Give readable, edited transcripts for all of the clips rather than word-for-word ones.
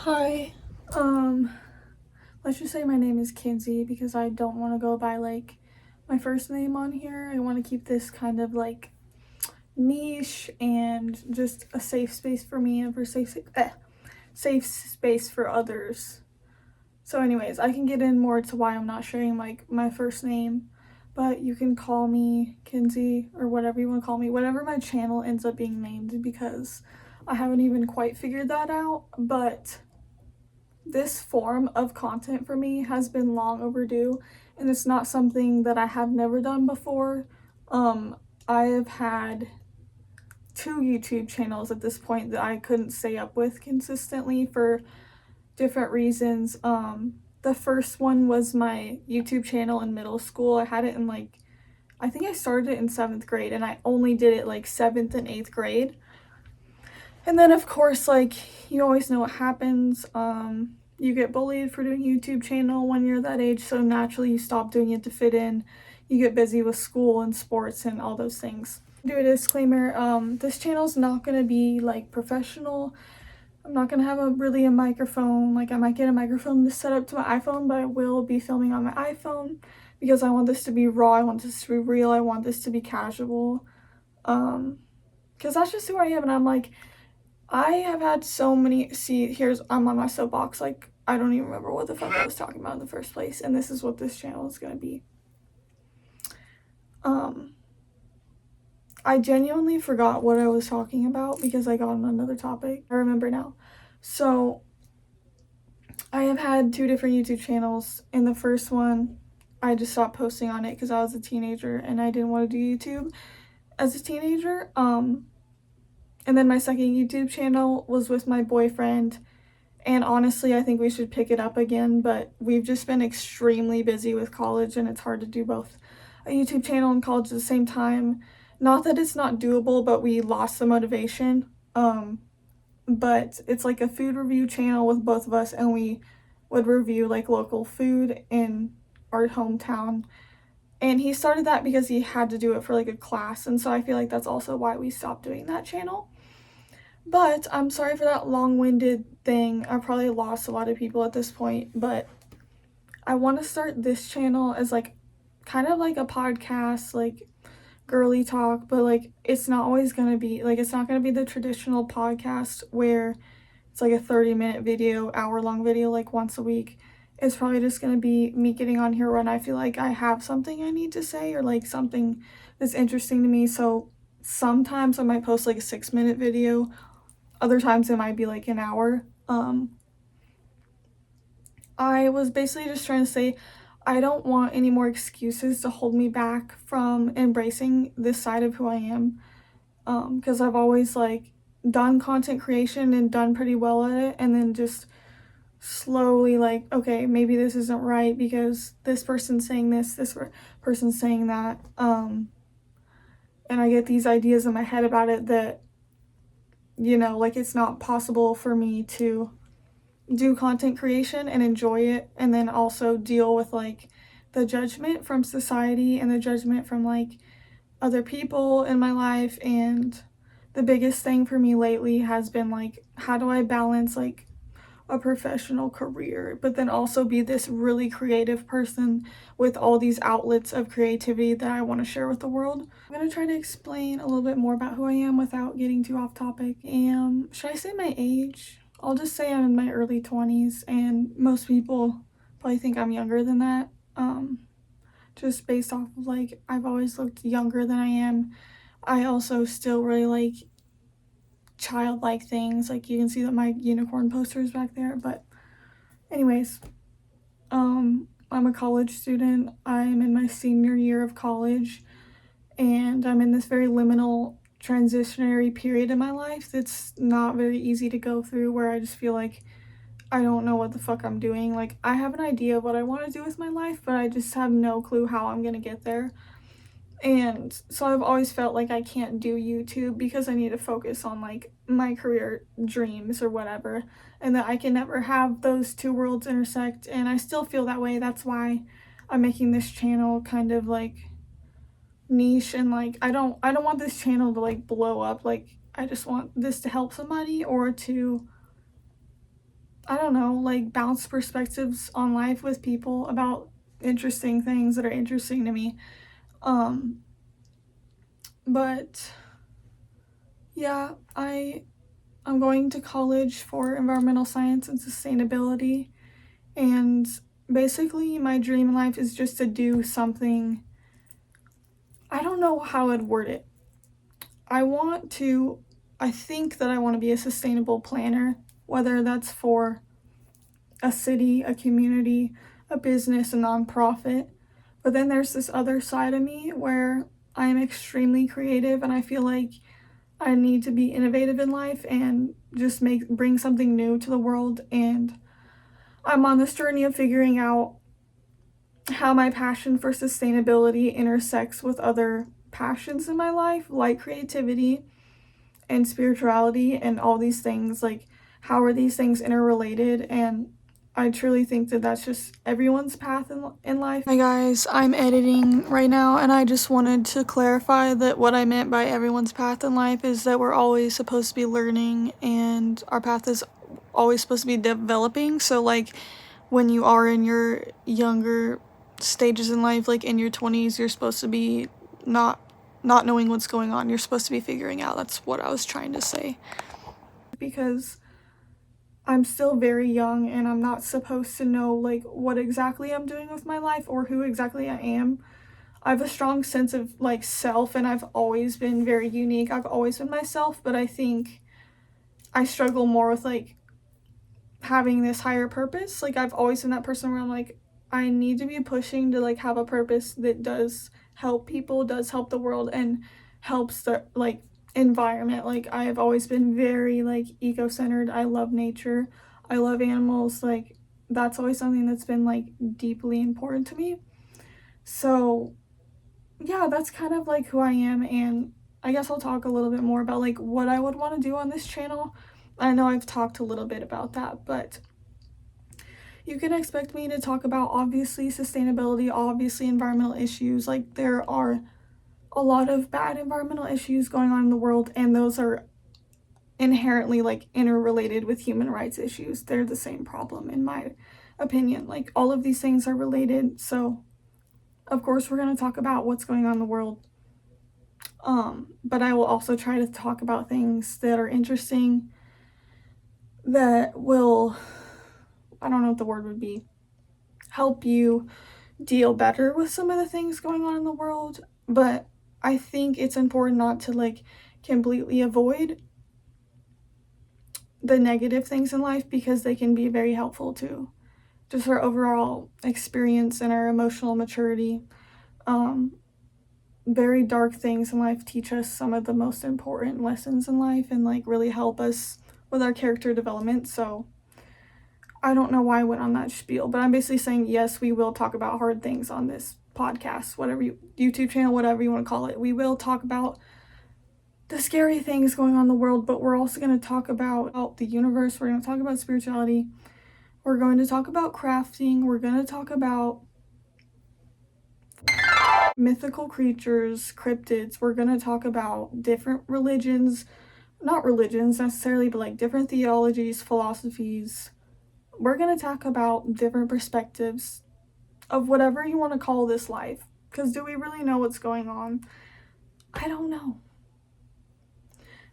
Hi, um, let's just say my name is Kinsey because I don't want to go by like my first name on here. I want to keep this kind of like niche and just a safe space for me and for safe space for others. So anyways, I can get in more to why I'm not sharing like my first name, but you can call me Kinsey or whatever you want to call me, whatever my channel ends up being named, because I haven't even quite figured that out. But this form of content for me has been long overdue, and it's not something that I have never done before. I have had two YouTube channels at this point that I couldn't stay up with consistently for different reasons. The first one was my YouTube channel in middle school. I had it in like, I think I started it in 7th grade, and I only did it like 7th and 8th grade. And then of course, like, you always know what happens. You get bullied for doing a YouTube channel when you're that age, so naturally you stop doing it to fit in. You get busy with school and sports and all those things. Do a disclaimer, this channel's not gonna be like professional. I'm not gonna have a microphone. Like, I might get a microphone to set up to my iPhone, but I will be filming on my iPhone because I want this to be raw, I want this to be real, I want this to be casual. Because that's just who I am, and I'm like, I have had so many, I'm on my soapbox, like, I don't even remember what the fuck I was talking about in the first place, and this is what this channel is gonna be. I genuinely forgot what I was talking about because I got on another topic. I remember now. So, I have had two different YouTube channels. In the first one, I just stopped posting on it because I was a teenager and I didn't want to do YouTube as a teenager. And then my second YouTube channel was with my boyfriend, and honestly, I think we should pick it up again, but we've just been extremely busy with college, and it's hard to do both a YouTube channel and college at the same time. Not that it's not doable, but we lost the motivation. But it's like a food review channel with both of us, and we would review like local food in our hometown. And he started that because he had to do it for like a class, and so I feel like that's also why we stopped doing that channel. But I'm sorry for that long-winded thing. I probably lost a lot of people at this point, but I want to start this channel as like kind of like a podcast, like girly talk, but like it's not always gonna be like, it's not gonna be the traditional podcast where it's like a 30-minute video, hour-long video, like once a week. It's probably just gonna be me getting on here when I feel like I have something I need to say or like something that's interesting to me. So sometimes I might post like a 6-minute video, other times it might be like an hour. I was basically just trying to say I don't want any more excuses to hold me back from embracing this side of who I am. Because I've always like done content creation and done pretty well at it, and then just slowly like, okay, maybe this isn't right because this person's saying this person's saying that. And I get these ideas in my head about it that, like, it's not possible for me to do content creation and enjoy it and then also deal with like the judgment from society and the judgment from like other people in my life. And the biggest thing for me lately has been like, how do I balance like a professional career but then also be this really creative person with all these outlets of creativity that I want to share with the world. I'm going to try to explain a little bit more about who I am without getting too off topic. And should I say my age? I'll just say I'm in my early 20s, and most people probably think I'm younger than that. Just based off of like, I've always looked younger than I am. I also still really like childlike things. Like, you can see that my unicorn poster is back there. But anyways, I'm a college student. I'm in my senior year of college, and I'm in this very liminal transitionary period in my life that's not very easy to go through, where I just feel like I don't know what the fuck I'm doing. Like, I have an idea of what I want to do with my life, but I just have no clue how I'm gonna get there. And so I've always felt like I can't do YouTube because I need to focus on like my career dreams or whatever, and that I can never have those two worlds intersect. And I still feel that way. That's why I'm making this channel kind of like niche, and like I don't want this channel to like blow up. Like, I just want this to help somebody or to, I don't know, like bounce perspectives on life with people about interesting things that are interesting to me. But yeah, I'm going to college for environmental science and sustainability, and basically my dream in life is just to do something. I don't know how I'd word it. I think that I want to be a sustainable planner, whether that's for a city, a community, a business, a nonprofit. But then there's this other side of me where I'm extremely creative, and I feel like I need to be innovative in life and just bring something new to the world. And I'm on this journey of figuring out how my passion for sustainability intersects with other passions in my life, like creativity and spirituality and all these things. Like, how are these things interrelated? And I truly think that that's just everyone's path in life. Hi guys, I'm editing right now, and I just wanted to clarify that what I meant by everyone's path in life is that we're always supposed to be learning, and our path is always supposed to be developing. So like when you are in your younger stages in life, like in your 20s, you're supposed to be not knowing what's going on. You're supposed to be figuring out. That's what I was trying to say. Because I'm still very young and I'm not supposed to know like what exactly I'm doing with my life or who exactly I am. I have a strong sense of like self, and I've always been very unique. I've always been myself, but I think I struggle more with like having this higher purpose. Like, I've always been that person where I'm like, I need to be pushing to like have a purpose that does help people, does help the world, and helps the like environment. Like, I have always been very like eco-centered. I love nature. I love animals. Like, that's always something that's been like deeply important to me. So yeah, that's kind of like who I am, and I guess I'll talk a little bit more about like what I would want to do on this channel. I know I've talked a little bit about that, but you can expect me to talk about obviously sustainability, obviously environmental issues. Like, there are a lot of bad environmental issues going on in the world, and those are inherently like interrelated with human rights issues. They're the same problem in my opinion. Like, all of these things are related. So of course we're going to talk about what's going on in the world. But I will also try to talk about things that are interesting, that will, I don't know what the word would be, help you deal better with some of the things going on in the world. But I think it's important not to like completely avoid the negative things in life, because they can be very helpful to just our overall experience and our emotional maturity. Very dark things in life teach us some of the most important lessons in life and like really help us with our character development. So I don't know why I went on that spiel, but I'm basically saying, yes, we will talk about hard things on this podcast, whatever YouTube channel, whatever you want to call it. We will talk about the scary things going on in the world, but we're also going to talk about the universe. We're going to talk about spirituality. We're going to talk about crafting. We're going to talk about mythical creatures, cryptids. We're going to talk about different religions, not religions necessarily, but like different theologies, philosophies. We're going to talk about different perspectives of whatever you want to call this life. Because do we really know what's going on? I don't know.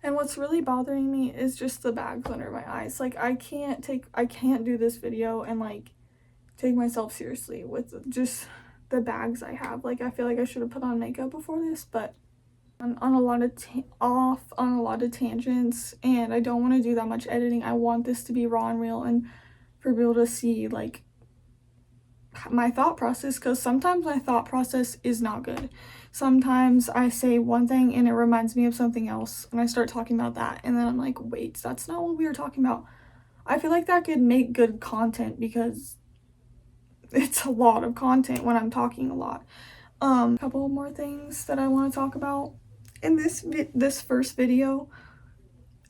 And what's really bothering me is just the bags under my eyes. Like, I can't do this video and like take myself seriously with just the bags I have. Like, I feel like I should have put on makeup before this, but I'm on a lot of tangents, and I don't want to do that much editing. I want this to be raw and real, and for people to see like my thought process, because sometimes my thought process is not good. Sometimes I say one thing and it reminds me of something else, and I start talking about that, and then I'm like, wait, that's not what we were talking about. I feel like that could make good content, because it's a lot of content when I'm talking a lot. A couple more things that I want to talk about in this first video,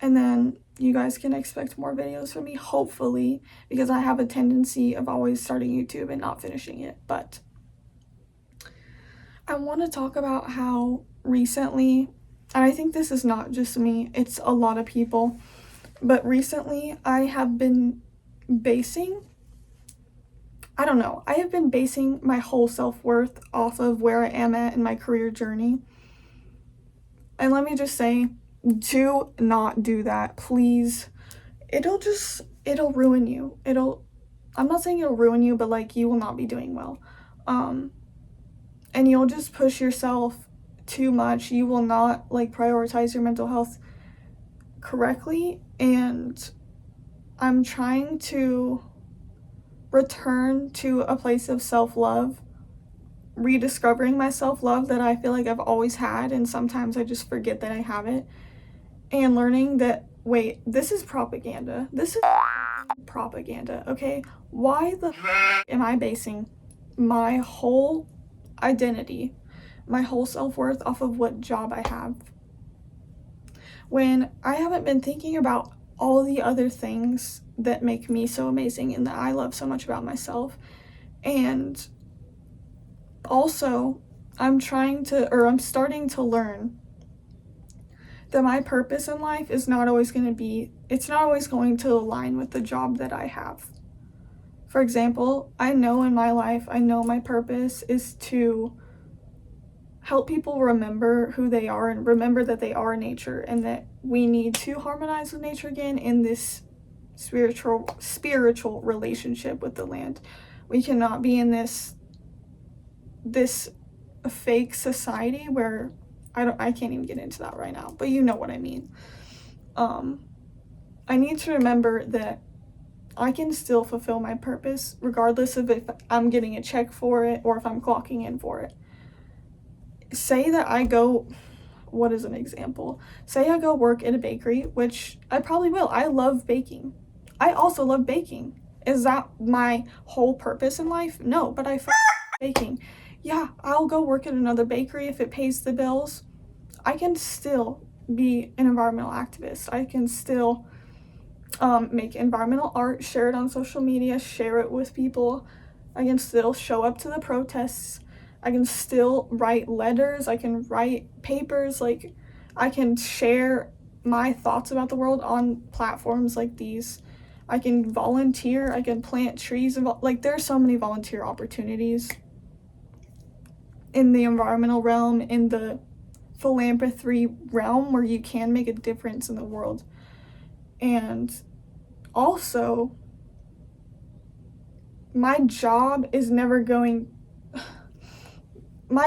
and then you guys can expect more videos from me, hopefully, because I have a tendency of always starting YouTube and not finishing it. But I want to talk about how recently, and I think this is not just me, it's a lot of people, but recently I have been basing, I don't know, I have been basing my whole self-worth off of where I am at in my career journey. And let me just say, do not do that, please. It'll ruin you. I'm not saying it'll ruin you, but like you will not be doing well. And you'll just push yourself too much. You will not like prioritize your mental health correctly. And I'm trying to return to a place of self-love, rediscovering my self-love that I feel like I've always had, and sometimes I just forget that I have it, and learning that, wait, this is propaganda. This is propaganda, okay? Why the am I basing my whole identity, my whole self-worth off of what job I have, when I haven't been thinking about all the other things that make me so amazing and that I love so much about myself? And also, I'm starting to learn that my purpose in life is not always going to align with the job that I have. For example, I know in my life, I know my purpose is to help people remember who they are and remember that they are nature, and that we need to harmonize with nature again in this spiritual relationship with the land. We cannot be in this fake society where I can't even get into that right now, but you know what I mean. I need to remember that I can still fulfill my purpose regardless of if I'm getting a check for it or if I'm clocking in for it. Say that I go, what is an example? Say I go work at a bakery, which I probably will. I love baking. I also love baking. Is that my whole purpose in life? No, but I baking. Yeah, I'll go work at another bakery if it pays the bills. I can still be an environmental activist. I can still make environmental art, share it on social media, share it with people. I can still show up to the protests. I can still write letters. I can write papers. Like, I can share my thoughts about the world on platforms like these. I can volunteer. I can plant trees. Like, there are so many volunteer opportunities in the environmental realm, in the philanthropy realm, where you can make a difference in the world. And also, my job is never going to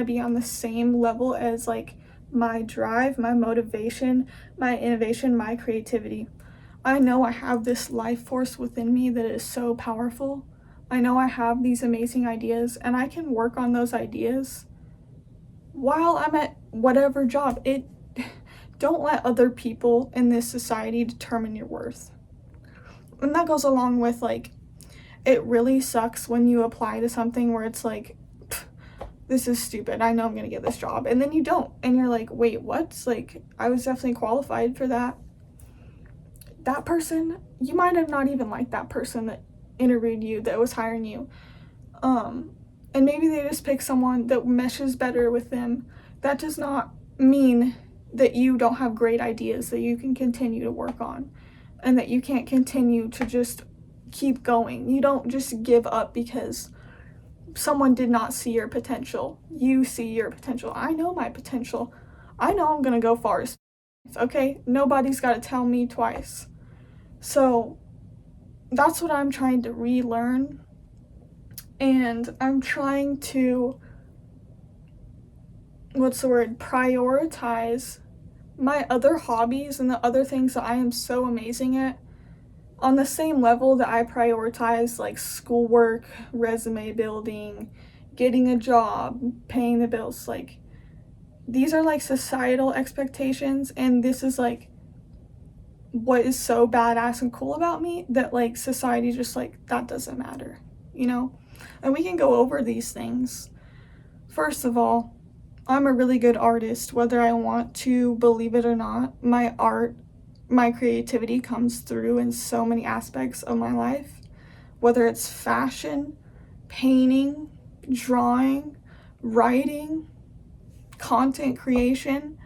be on the same level as like my drive, my motivation, my innovation, my creativity. I know I have this life force within me that is so powerful. I know I have these amazing ideas, and I can work on those ideas while I'm at whatever job. Don't let other people in this society determine your worth. And that goes along with, like, it really sucks when you apply to something where it's like, this is stupid, I know I'm gonna get this job, and then you don't, and you're like, wait, what? Like, I was definitely qualified for that. That person, you might have not even liked that person that interviewed you, that was hiring you, and maybe they just pick someone that meshes better with them. That does not mean that you don't have great ideas that you can continue to work on, and that you can't continue to just keep going. You don't just give up because someone did not see your potential. You see your potential. I know my potential. I know I'm gonna go far, okay? Nobody's got to tell me twice. So that's what I'm trying to relearn, and I'm trying to, prioritize my other hobbies and the other things that I am so amazing at on the same level that I prioritize, like, schoolwork, resume building, getting a job, paying the bills. Like, these are like societal expectations, and this is like what is so badass and cool about me, that like society just like, that doesn't matter, you know? And we can go over these things. First of all, I'm a really good artist, whether I want to believe it or not. My art, my creativity comes through in so many aspects of my life, whether it's fashion, painting, drawing, writing, content creation.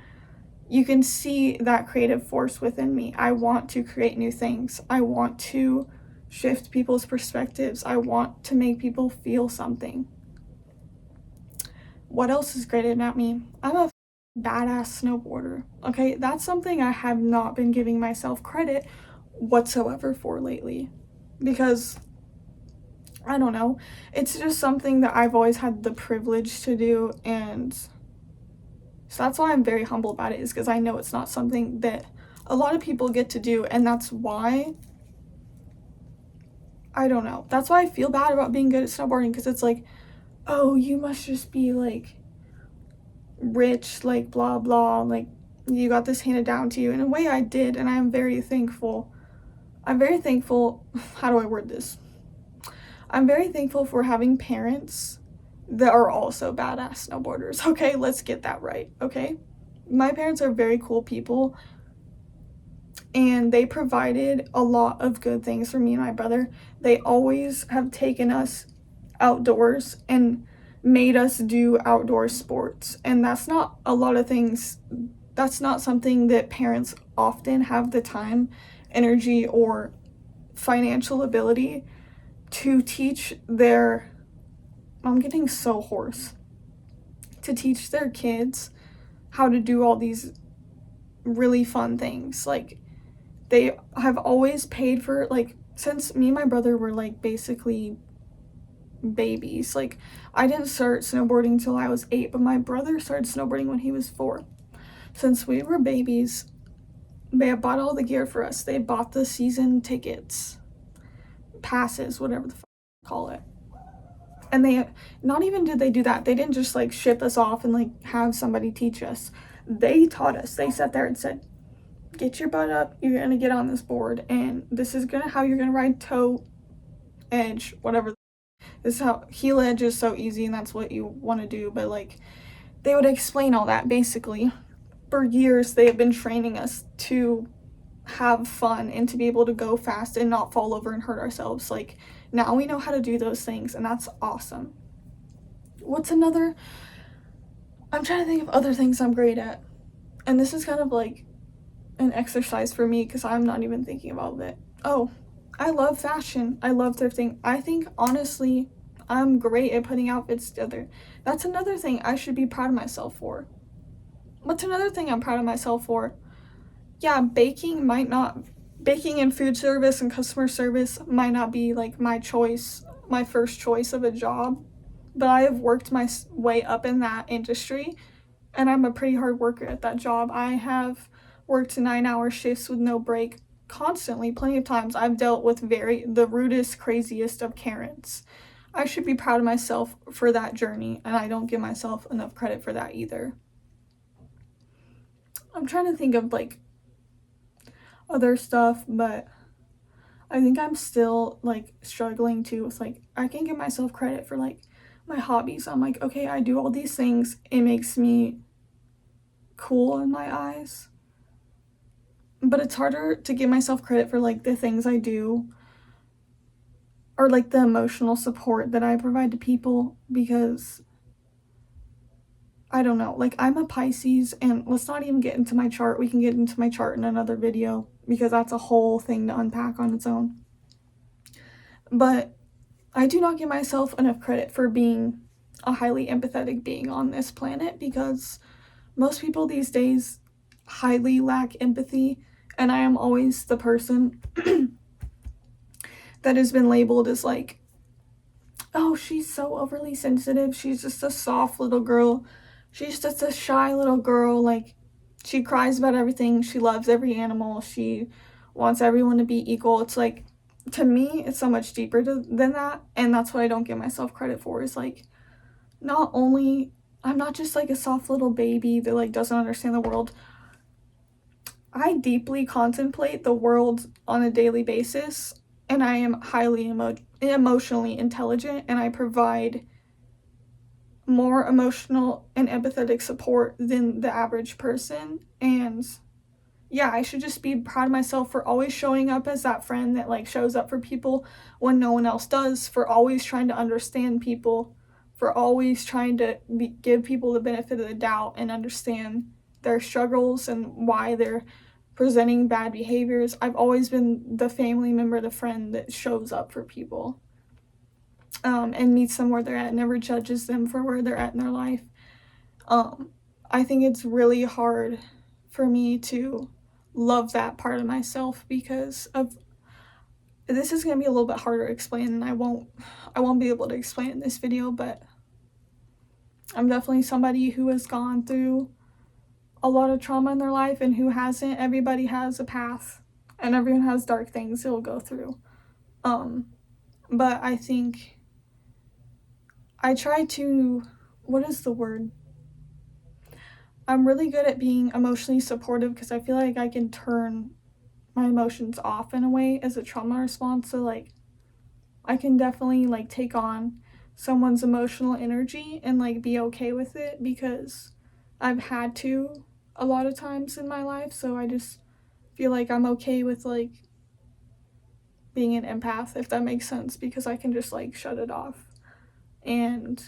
you can see that creative force within me. I want to create new things. I want to shift people's perspectives. I want to make people feel something. What else is great about me? I'm a badass snowboarder. Okay, that's something I have not been giving myself credit whatsoever for lately, because I don't know, it's just something that I've always had the privilege to do, and so that's why I'm very humble about it, is because I know it's not something that a lot of people get to do, and that's why, I don't know, that's why I feel bad about being good at snowboarding, because it's like, oh, you must just be like rich, like blah blah, like you got this handed down to you. In a way I did, and I'm very thankful. How do I word this? I'm very thankful for having parents that are also badass snowboarders. Okay, let's get that right. Okay, my parents are very cool people, and they provided a lot of good things for me and my brother. They always have taken us outdoors and made us do outdoor sports, and that's not a lot of things. That's not something that parents often have the time, energy, or financial ability to teach their, I'm getting so hoarse, to teach their kids how to do all these really fun things. Like, they have always paid for, like, since me and my brother were like basically babies. Like, I didn't start snowboarding till I was 8, but my brother started snowboarding when he was 4. Since we were babies, they have bought all the gear for us. They bought the season tickets, passes, whatever the fuck you call it. And they, not even did they do that, they didn't just like ship us off and like have somebody teach us. They taught us. They sat there and said, get your butt up, you're gonna get on this board, and this is how you're gonna ride toe edge, whatever. This is how, heel edge is so easy, and that's what you want to do. But like, they would explain all that. Basically, for years they have been training us to have fun and to be able to go fast and not fall over and hurt ourselves. Like, now we know how to do those things, and that's awesome. What's another, I'm trying to think of other things I'm great at, and this is kind of like an exercise for me because I'm not even thinking about it. Oh, I love fashion. I love thrifting. I think, honestly, I'm great at putting outfits together. That's another thing I should be proud of myself for. What's another thing I'm proud of myself for? Yeah, baking and food service and customer service might not be like my first choice of a job, but I have worked my way up in that industry, and I'm a pretty hard worker at that job. I have worked 9-hour shifts with no break constantly. Plenty of times I've dealt with the rudest, craziest of Karens. I should be proud of myself for that journey, and I don't give myself enough credit for that either. I'm trying to think of like other stuff, but I think I'm still like struggling too with like, I can give myself credit for like my hobbies. I'm like, okay, I do all these things, it makes me cool in my eyes, but it's harder to give myself credit for like the things I do, or like the emotional support that I provide to people, because I don't know, like, I'm a Pisces, and let's not even get into my chart. We can get into my chart in another video because that's a whole thing to unpack on its own. But I do not give myself enough credit for being a highly empathetic being on this planet, because most people these days highly lack empathy, and I am always the person that has been labeled as like, oh, she's so overly sensitive, she's just a soft little girl, she's just a shy little girl, like, she cries about everything, she loves every animal, she wants everyone to be equal. It's like, to me, it's so much deeper than that, and that's what I don't give myself credit for, is like, not only, I'm not just like a soft little baby that like doesn't understand the world. I deeply contemplate the world on a daily basis, and I am highly emotionally intelligent, and I provide more emotional and empathetic support than the average person. And yeah, I should just be proud of myself for always showing up as that friend that like shows up for people when no one else does, for always trying to understand people, for always trying to give people the benefit of the doubt and understand their struggles and why they're presenting bad behaviors. I've always been the family member, the friend that shows up for people, and meets them where they're at, never judges them for where they're at in their life. I think it's really hard for me to love that part of myself because of this is going to be a little bit harder to explain, and I won't be able to explain in this video, but I'm definitely somebody who has gone through a lot of trauma in their life, and who hasn't. Everybody has a path, and everyone has dark things they'll go through. But I think I try to, what is the word? I'm really good at being emotionally supportive because I feel like I can turn my emotions off in a way as a trauma response. So like I can definitely like take on someone's emotional energy and like be okay with it because I've had to a lot of times in my life. So I just feel like I'm okay with like being an empath, if that makes sense, because I can just like shut it off. And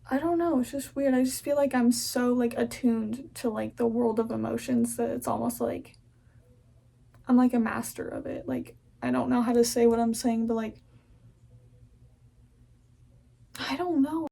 I don't know, it's just weird. I just feel like I'm so like attuned to like the world of emotions that it's almost like I'm like a master of it. Like I don't know how to say what I'm saying, but like I don't know.